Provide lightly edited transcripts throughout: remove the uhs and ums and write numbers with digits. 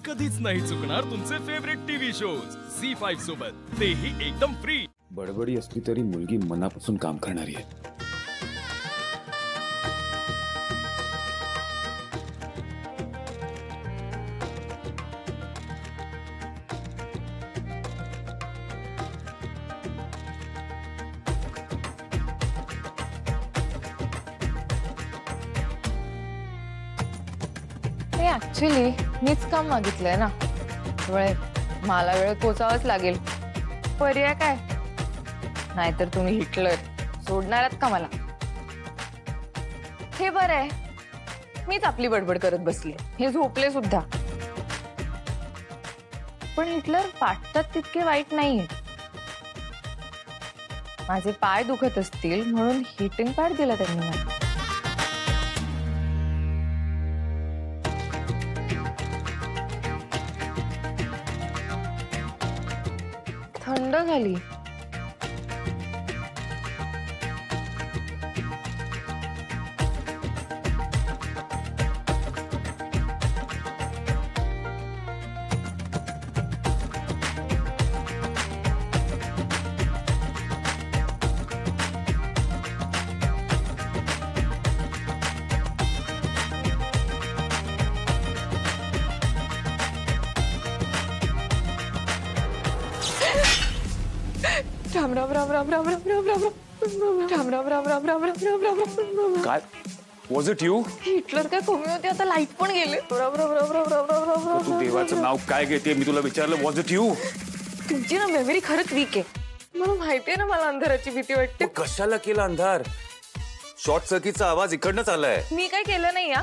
कधीच नाही चुकणार तुमचे फेवरेट टीव्ही शोज झी5 सोबत, तेही एकदम फ्री। बडबडी असली तरी मुलगी मनापासून काम करणारी आहे। ऍक्च्युली मीच काम मागितलंय ना, त्यामुळे मला वेळ पोचावंच लागेल। पर्याय काय? नाहीतर तुम्ही हिटलर सोडणार आहात का मला? हे बरं आहे, मीच आपली बडबड करत बसले, हे झोपले सुद्धा। पण हिटलर वाटतात तितके वाईट नाहीये। माझे पाय दुखत असतील म्हणून हिटिंग पॅड दिला त्यांनी मला। थंड झाली। राम राम राम राम राम राम राम राम राम राम राम राम राम राम राम राम राम। काय वॉज इट यू? हिटलर काय कमी होते, आता लाईट पण गेले। राम राम राम राम राम राम राम राम। तू देवाचं नाव काय घेते? मी तुला विचारलं वॉज इट यू? तुमची ना मेमरी खरंच वीक आहे। मला माहितीये ना, मला अंधाराची भीती वाटते। कशाला केला अंधार? शॉर्ट सर्किटचा आवाज इकडनंच आलाय। मी काय केलं नाही या,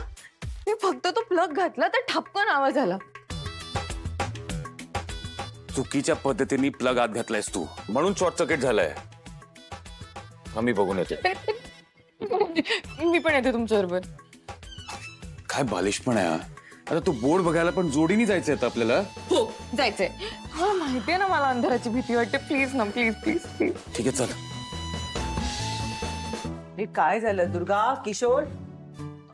मी फक्त तो प्लग घातला तर ठपकन आवाज आला। चुकीच्या पद्धतीने प्लग आत घातलायस तू, म्हणून शॉर्ट सर्किट झालंय। आम्ही बघून येते। मी पण येते तुमच्या बरोबर। काय बालिशपण आहे हा? आता तू बोर्ड बघायला पण जोडीने जायचंय आता आपल्याला? हो जायचंय। मला माहितीये ना, मला अंधाराची भीती वाटते। प्लीज ना, प्लीज प्लीज प्लीज। ठीक आहे चल। हे काय झालं दुर्गा, किशोर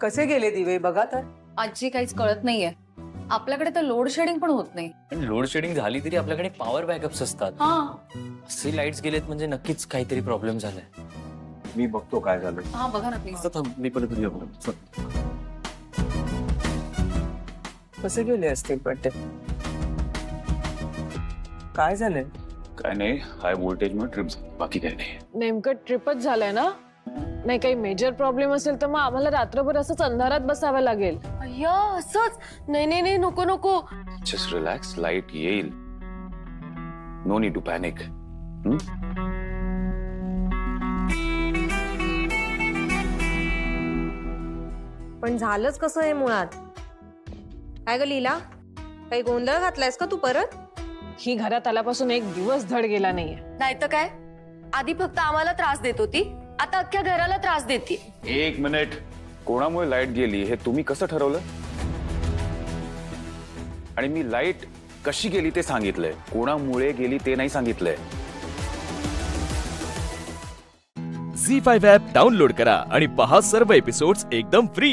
कसे गेले दिवे बघा तर। आजी काहीच कळत नाहीये। आपल्याकडे तर लोड शेडिंग पण होत नाही। पण लोड शेडिंग झाली तरी आपल्याकडे पॉवर बॅकअप्स असतात। असे लाईट्स गेलेत म्हणजे नक्कीच काहीतरी प्रॉब्लेम झालाय। मी बघतो काय झालं। हा बघा ना प्लीज। मी पण कसे गेले असतील पण ते? काय झालंय? काय नाही, हाय व्होल्टेज मध्ये ट्रिप, बाकी काय नाही। नेमकं ट्रिपच झालंय ना? नाही काही मेजर प्रॉब्लेम असेल तर मग आम्हाला रात्रभर असंच अंधारात बसावं लागेल। अय्या असंच? नाही नाही नाही, नको नको। जस्ट रिलॅक्स, लाईट येईल। No need to panic. पण झालंच कसं आहे मुळात? काय ग लीला, काही गोंधळ घातलायस का तू परत? ही घरात आल्यापासून एक दिवस धड गेला नाहीये। नाही तर काय, आधी फक्त आम्हाला त्रास देत होती, आता अख्ख्या घराला त्रास देते। एक मिनिट, कोणामुळे लाईट गेली हे तुम्ही कसं ठरवलं? आणि मी लाईट कशी गेली ते सांगितलंय, कोणामुळे गेली ते नाही सांगितलंय। झी5 ॲप डाउनलोड करा आणि पहा सर्व एपिसोड्स एकदम फ्री।